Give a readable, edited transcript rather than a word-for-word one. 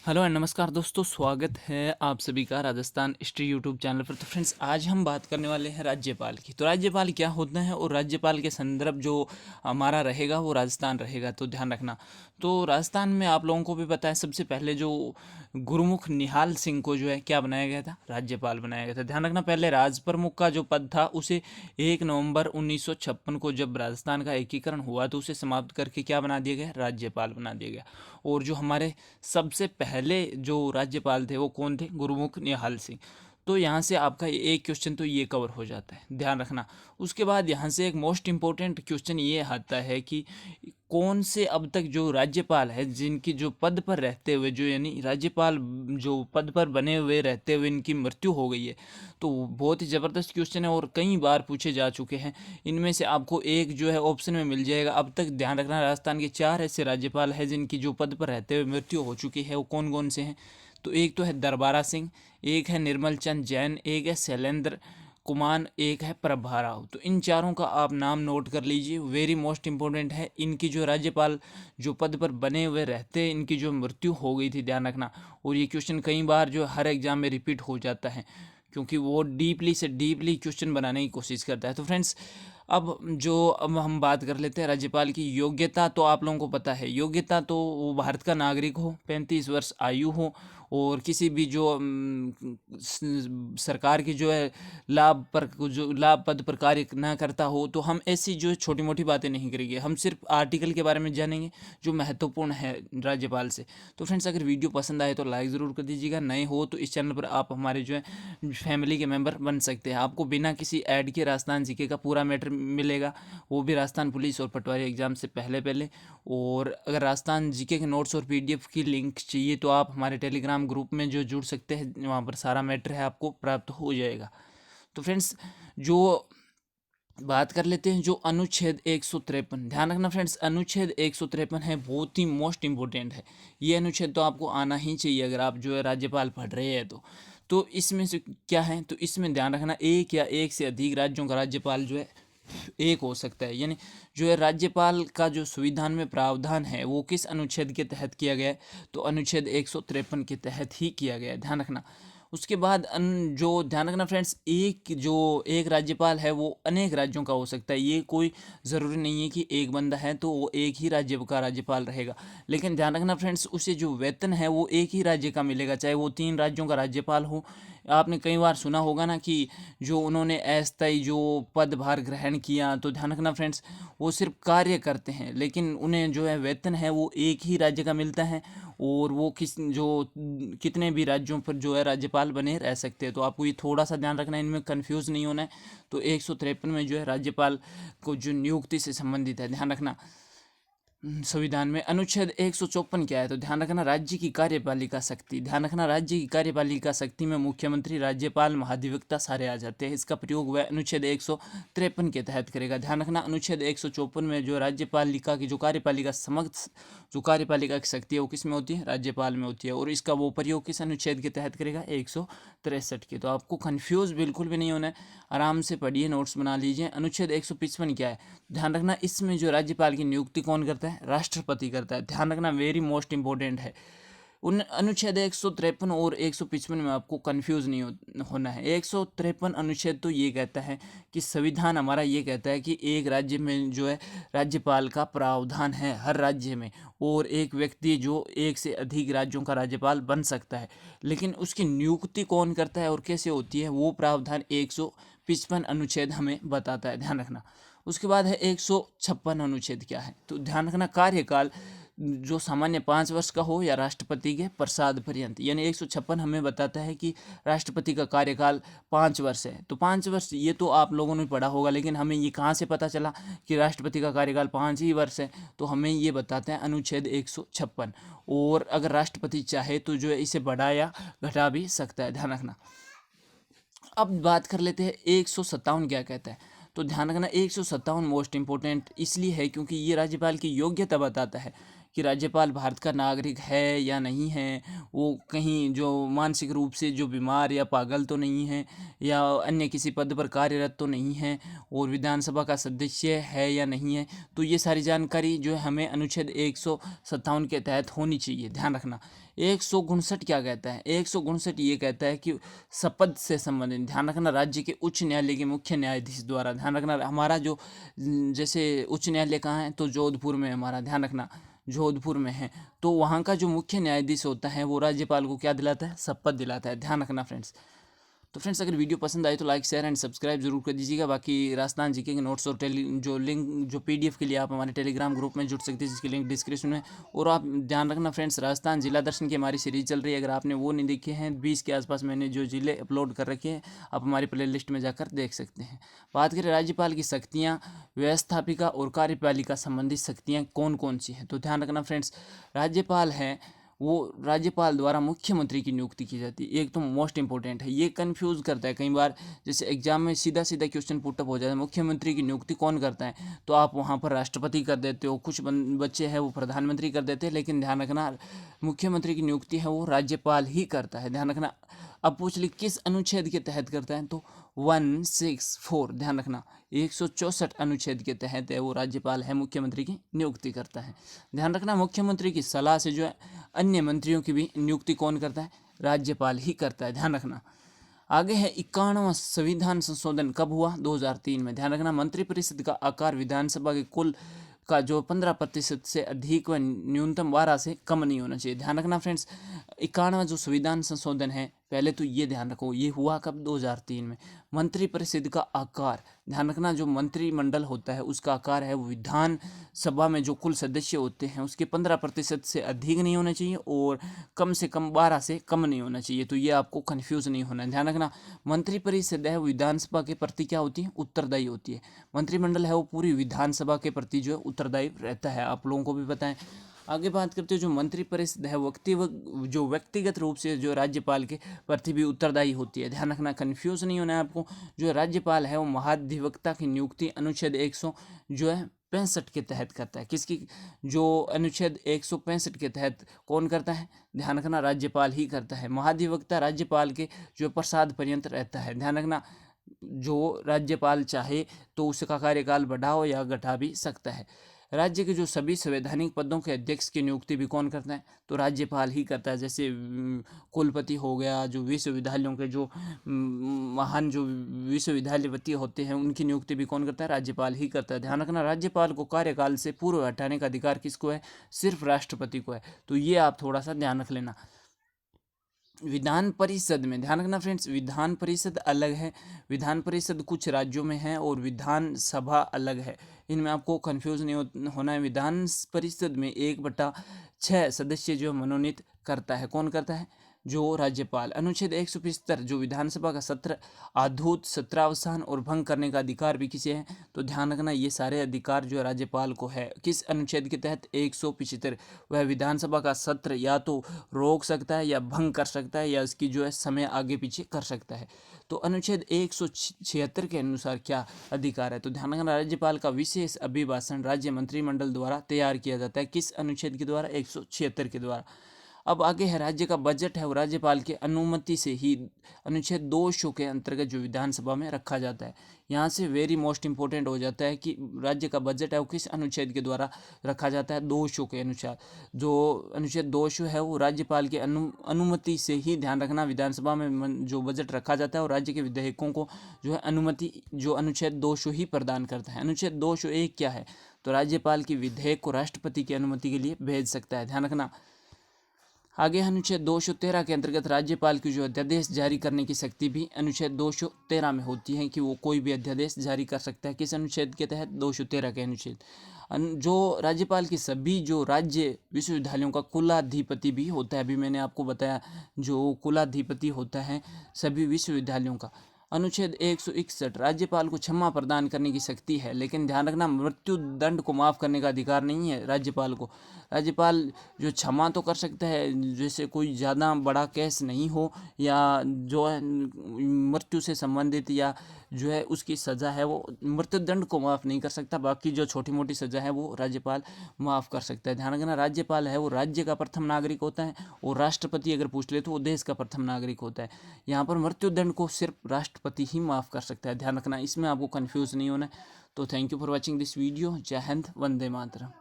Hello and नमस्कार दोस्तों, स्वागत है आप सभी का राजस्थान हिस्ट्री यूट्यूब चैनल पर। तो फ्रेंड्स, आज हम बात करने वाले हैं राज्यपाल की। तो राज्यपाल क्या होता है और राज्यपाल के संदर्भ जो हमारा रहेगा वो राजस्थान रहेगा, तो ध्यान रखना। तो राजस्थान में आप लोगों को भी पता है, सबसे पहले जो गुरुमुख निहाल सिंह को जो है क्या बनाया गया था, राज्यपाल बनाया गया था। ध्यान रखना, पहले राज प्रमुख का जो पद था उसे 1 नवंबर 1956 को जब राजस्थान का एकीकरण हुआ तो उसे समाप्त करके क्या बना दिया गया, राज्यपाल बना दिया गया। और जो हमारे सबसे पहले जो राज्यपाल थे वो कौन थे, गुरुमुख निहाल सिंह। तो यहाँ से आपका एक क्वेश्चन तो ये कवर हो जाता है, ध्यान रखना। उसके बाद यहाँ से एक मोस्ट इम्पोर्टेंट क्वेश्चन ये आता है कि कौन से अब तक जो राज्यपाल है जिनकी जो पद पर रहते हुए, जो यानी राज्यपाल जो पद पर बने हुए रहते हुए इनकी मृत्यु हो गई है। तो बहुत ही ज़बरदस्त क्वेश्चन है और कई बार पूछे जा चुके हैं। इनमें से आपको एक जो है ऑप्शन में मिल जाएगा। अब तक ध्यान रखना, राजस्थान के 4 ऐसे राज्यपाल हैं जिनकी जो पद पर रहते हुए मृत्यु हो चुकी है। वो कौन कौन से हैं? तो एक तो है दरबारा सिंह, एक है निर्मल चंद जैन, एक है शैलेंद्र कुमार, एक है प्रभा राव। तो इन चारों का आप नाम नोट कर लीजिए, वेरी मोस्ट इंपॉर्टेंट है। इनकी जो राज्यपाल जो पद पर बने हुए रहते हैं, इनकी जो मृत्यु हो गई थी, ध्यान रखना। और ये क्वेश्चन कई बार जो हर एग्जाम में रिपीट हो जाता है, क्योंकि वो डीपली से डीपली क्वेश्चन बनाने की कोशिश करता है। तो फ्रेंड्स, अब हम बात कर लेते हैं राज्यपाल की योग्यता। तो आप लोगों को पता है, योग्यता तो वो भारत का नागरिक हो, 35 वर्ष आयु हो, और किसी भी जो सरकार की जो है लाभ पद पर कार्य ना करता हो। तो हम ऐसी जो छोटी मोटी बातें नहीं करेंगे, हम सिर्फ आर्टिकल के बारे में जानेंगे जो महत्वपूर्ण है राज्यपाल से। तो फ्रेंड्स, अगर वीडियो पसंद आए तो लाइक ज़रूर कर दीजिएगा। नए हो तो इस चैनल पर आप हमारे जो है फैमिली के मेंबर बन सकते हैं। आपको बिना किसी ऐड के राजस्थान जीके का पूरा मैटर मिलेगा, वो भी राजस्थान पुलिस और पटवारी एग्जाम से पहले पहले। और अगर राजस्थान जीके के नोट्स और पीडीएफ की लिंक चाहिए तो आप हमारे टेलीग्राम ग्रुप में जो जुड़ सकते हैं, वहाँ पर सारा मैटर है आपको प्राप्त हो जाएगा। तो फ्रेंड्स, जो बात कर लेते हैं जो अनुच्छेद 153। ध्यान रखना फ्रेंड्स, अनुच्छेद 153 है, बहुत ही मोस्ट इंपॉर्टेंट है। ये अनुच्छेद तो आपको आना ही चाहिए अगर आप जो है राज्यपाल पढ़ रहे हैं तो इसमें से क्या है, तो इसमें ध्यान रखना, एक या एक से अधिक राज्यों का राज्यपाल जो है एक हो सकता है। यानी जो है राज्यपाल का जो संविधान में प्रावधान है वो किस अनुच्छेद के तहत किया गया है, तो अनुच्छेद 153 के तहत ही किया गया है, ध्यान रखना। उसके बाद जो ध्यान रखना फ्रेंड्स, एक राज्यपाल है वो अनेक राज्यों का हो सकता है। ये कोई ज़रूरी नहीं है कि एक बंदा है तो वो एक ही राज्य का राज्यपाल रहेगा। लेकिन ध्यान रखना फ्रेंड्स, उसे जो वेतन है वो एक ही राज्य का मिलेगा, चाहे वो 3 राज्यों का राज्यपाल हो। आपने कई बार सुना होगा ना कि जो उन्होंने अस्थायी जो पदभार ग्रहण किया, तो ध्यान रखना फ्रेंड्स, वो सिर्फ कार्य करते हैं लेकिन उन्हें जो है वेतन है वो एक ही राज्य का मिलता है। और वो कितने भी राज्यों पर जो है राज्यपाल बने रह सकते हैं। तो आपको ये थोड़ा सा ध्यान रखना है, इनमें कंफ्यूज नहीं होना है। तो 153 में जो है राज्यपाल को जो नियुक्ति से संबंधित है, ध्यान रखना। संविधान में अनुच्छेद 154 क्या है, तो ध्यान रखना, राज्य की कार्यपालिका शक्ति। ध्यान रखना, राज्य की कार्यपालिका शक्ति में मुख्यमंत्री, राज्यपाल, महाधिवक्ता सारे आ जाते हैं। इसका प्रयोग वह अनुच्छेद 153 के तहत करेगा। ध्यान रखना, अनुच्छेद 154 में जो राज्यपालिका की जो कार्यपालिका समक्ष जो कार्यपालिका की शक्ति है वो किस में होती है, राज्यपाल में होती है। और इसका वो प्रयोग किस अनुच्छेद के तहत करेगा, 163 के। तो आपको कन्फ्यूज बिल्कुल भी नहीं होना है, आराम से पढ़िए, नोट्स बना लीजिए। अनुच्छेद 155 क्या है, ध्यान रखना, इसमें जो राज्यपाल की नियुक्ति कौन करता है, राष्ट्रपति करता है। ध्यान रखना, वेरी मोस्ट इंपॉर्टेंट है। उन अनुच्छेद 153 और 155 में आपको कंफ्यूज नहीं होना है। 153 अनुच्छेद तो ये कहता है कि संविधान हमारा ये कहता है कि एक राज्य में जो है राज्यपाल का प्रावधान है, हर राज्य में, और एक व्यक्ति जो एक से अधिक राज्यों का राज्यपाल बन सकता है। लेकिन उसकी नियुक्ति कौन करता है और कैसे होती है, वो प्रावधान 155 अनुच्छेद हमें बताता है, ध्यान रखना। उसके बाद है 156 अनुच्छेद क्या है, तो ध्यान रखना, कार्यकाल जो सामान्य 5 वर्ष का हो या राष्ट्रपति के प्रसाद पर्यंत। यानी 156 हमें बताता है कि राष्ट्रपति का कार्यकाल 5 वर्ष है। तो 5 वर्ष ये तो आप लोगों ने पढ़ा होगा, लेकिन हमें ये कहाँ से पता चला कि राष्ट्रपति का कार्यकाल 5 ही वर्ष है, तो हमें ये बताते हैं अनुच्छेद 156। और अगर राष्ट्रपति चाहे तो जो है इसे बढ़ा या घटा भी सकता है, ध्यान रखना। अब बात कर लेते हैं 157 क्या कहता है, तो ध्यान रखना, 157 मोस्ट इंपोर्टेंट इसलिए है क्योंकि ये राज्यपाल की योग्यता बताता है कि राज्यपाल भारत का नागरिक है या नहीं है, वो कहीं जो मानसिक रूप से जो बीमार या पागल तो नहीं है, या अन्य किसी पद पर कार्यरत तो नहीं है, और विधानसभा का सदस्य है या नहीं है। तो ये सारी जानकारी जो है हमें अनुच्छेद 157 के तहत होनी चाहिए। ध्यान रखना 159 क्या कहता है, 159 ये कहता है कि शपथ से संबंधित, ध्यान रखना, राज्य के उच्च न्यायालय के मुख्य न्यायाधीश द्वारा, ध्यान रखना हमारा जो जैसे उच्च न्यायालय कहाँ है, तो जोधपुर में हमारा, ध्यान रखना जोधपुर में है, तो वहाँ का जो मुख्य न्यायाधीश होता है वो राज्यपाल को क्या दिलाता है, शपथ दिलाता है। ध्यान रखना फ्रेंड्स। तो फ्रेंड्स अगर वीडियो पसंद आए तो लाइक शेयर एंड सब्सक्राइब जरूर कर दीजिएगा। बाकी राजस्थान जीके के नोट्स और जो लिंक जो पीडीएफ के लिए आप हमारे टेलीग्राम ग्रुप में जुड़ सकते हैं, जिसकी लिंक डिस्क्रिप्शन में। और आप ध्यान रखना फ्रेंड्स, राजस्थान जिला दर्शन की हमारी सीरीज चल रही है, अगर आपने वो नहीं देखे हैं 20 के आसपास मैंने जो जिले अपलोड कर रखे हैं, आप हमारी प्ले लिस्ट में जाकर देख सकते हैं। बात करें राज्यपाल की शक्तियाँ, व्यवस्थापिका और कार्यपालिका संबंधित शक्तियाँ कौन कौन सी हैं, तो ध्यान रखना फ्रेंड्स, राज्यपाल है वो राज्यपाल द्वारा मुख्यमंत्री की नियुक्ति की जाती है। एक तो मोस्ट इंपॉर्टेंट है, ये कंफ्यूज करता है कई बार, जैसे एग्जाम में सीधा सीधा क्वेश्चन पुटअप हो जाता है, मुख्यमंत्री की नियुक्ति कौन करता है, तो आप वहाँ पर राष्ट्रपति कर देते हो, कुछ बच्चे हैं वो प्रधानमंत्री कर देते हैं, लेकिन ध्यान रखना मुख्यमंत्री की नियुक्ति है वो राज्यपाल ही करता है। ध्यान रखना। अब पूछ ली किस अनुच्छेद के तहत करता है, तो 164, ध्यान रखना 164 अनुच्छेद के तहत है वो राज्यपाल है मुख्यमंत्री की नियुक्ति करता है। ध्यान रखना मुख्यमंत्री की सलाह से जो है अन्य मंत्रियों की भी नियुक्ति कौन करता है, राज्यपाल ही करता है। ध्यान रखना। आगे है 51वां संविधान संशोधन कब हुआ, 2003 में। ध्यान रखना मंत्रिपरिषद का आकार विधानसभा के कुल का जो 15% से अधिक व न्यूनतम 12 से कम नहीं होना चाहिए। ध्यान रखना फ्रेंड्स, 51वां जो संविधान संशोधन है, पहले तो ये ध्यान रखो ये हुआ कब, 2003 में। मंत्रिपरिषद का आकार, ध्यान रखना जो मंत्रिमंडल होता है उसका आकार है वो विधान सभा में जो कुल सदस्य होते हैं उसके 15% से अधिक नहीं होना चाहिए, और कम से कम 12 से कम नहीं होना चाहिए। तो ये आपको कन्फ्यूज नहीं होना है। ध्यान रखना मंत्रिपरिषद है वो विधानसभा के प्रति क्या होती है, उत्तरदायी होती है। मंत्रिमंडल है वो पूरी विधानसभा के प्रति जो है उत्तरदायी रहता है, आप लोगों को भी पता है। आगे बात करते हैं जो मंत्रिपरिषद है जो व्यक्तिगत रूप से जो राज्यपाल के प्रति भी उत्तरदायी होती है। ध्यान रखना कन्फ्यूज नहीं होना है आपको। जो राज्यपाल है वो महाधिवक्ता की नियुक्ति अनुच्छेद 165 के तहत करता है। किसकी, जो अनुच्छेद 165 के तहत कौन करता है, ध्यान रखना राज्यपाल ही करता है। महाधिवक्ता राज्यपाल के जो प्रसाद पर्यंत रहता है। ध्यान रखना जो राज्यपाल चाहे तो उसका कार्यकाल बढ़ाओ या घटा भी सकता है। राज्य के जो सभी संवैधानिक पदों के अध्यक्ष की नियुक्ति भी कौन करता है, तो राज्यपाल ही करता है। जैसे कुलपति हो गया, जो विश्वविद्यालयों के जो महान जो विश्वविद्यालयपति होते हैं उनकी नियुक्ति भी कौन करता है, राज्यपाल ही करता है। ध्यान रखना राज्यपाल को कार्यकाल से पूर्व हटाने का अधिकार किसको है, सिर्फ राष्ट्रपति को है। तो ये आप थोड़ा सा ध्यान रख लेना। विधान परिषद में ध्यान रखना फ्रेंड्स, विधान परिषद अलग है, विधान परिषद कुछ राज्यों में है और विधान सभा अलग है, इनमें आपको कंफ्यूज नहीं होना है। विधान परिषद में 1/6 सदस्य जो मनोनीत करता है, कौन करता है, जो राज्यपाल। अनुच्छेद 175 जो विधानसभा का सत्र अद्भुत सत्रावसान और भंग करने का अधिकार भी किसे है, तो ध्यान रखना ये सारे अधिकार जो राज्यपाल को है। किस अनुच्छेद के तहत, 175। वह विधानसभा का सत्र या तो रोक सकता है या भंग कर सकता है या इसकी जो है समय आगे पीछे कर सकता है। तो अनुच्छेद 176 के अनुसार क्या अधिकार है, तो ध्यान रखना राज्यपाल का विशेष अभिभाषण राज्य मंत्रिमंडल द्वारा तैयार किया जाता है। किस अनुच्छेद के द्वारा, 176 के द्वारा। अब आगे है राज्य का बजट है वो राज्यपाल की अनुमति से ही अनुच्छेद 200 के अंतर्गत जो विधानसभा में रखा जाता है। यहाँ से वेरी मोस्ट इंपॉर्टेंट हो जाता है कि राज्य का बजट है वो किस अनुच्छेद के द्वारा रखा जाता है, 200 के अनुसार। जो अनुच्छेद 200 है वो राज्यपाल की अनुमति से ही, ध्यान रखना, विधानसभा में जो बजट रखा जाता है और राज्य के विधेयकों को जो है अनुमति जो अनुच्छेद 200 ही प्रदान करता है। अनुच्छेद 201 क्या है, तो राज्यपाल की विधेयक को राष्ट्रपति की अनुमति के लिए भेज सकता है। ध्यान रखना। आगे अनुच्छेद 213 के अंतर्गत राज्यपाल की जो अध्यादेश जारी करने की शक्ति भी अनुच्छेद 213 में होती है कि वो कोई भी अध्यादेश जारी कर सकता है। किस अनुच्छेद के तहत, 213 के अनुच्छेद। जो राज्यपाल की सभी जो राज्य विश्वविद्यालयों का कुलाधिपति भी होता है, अभी मैंने आपको बताया जो कुलाधिपति होता है सभी विश्वविद्यालयों का। अनुच्छेद 161 राज्यपाल को क्षमा प्रदान करने की शक्ति है, लेकिन ध्यान रखना मृत्यु दंड को माफ़ करने का अधिकार नहीं है राज्यपाल को। राज्यपाल जो क्षमा तो कर सकता है, जैसे कोई ज़्यादा बड़ा केस नहीं हो या जो मृत्यु से संबंधित या जो है उसकी सज़ा है वो मृत्युदंड को माफ़ नहीं कर सकता। बाकी जो छोटी मोटी सज़ा है वो राज्यपाल माफ़ कर सकता है। ध्यान रखना, राज्यपाल है वो राज्य का प्रथम नागरिक होता है और राष्ट्रपति अगर पूछ ले तो वो देश का प्रथम नागरिक होता है। यहाँ पर मृत्युदंड को सिर्फ राष्ट्रपति ही माफ़ कर सकता है। ध्यान रखना, इसमें आपको कन्फ्यूज़ नहीं होना है। तो thank you for watching this video. जय हिंद, वंदे मातरम।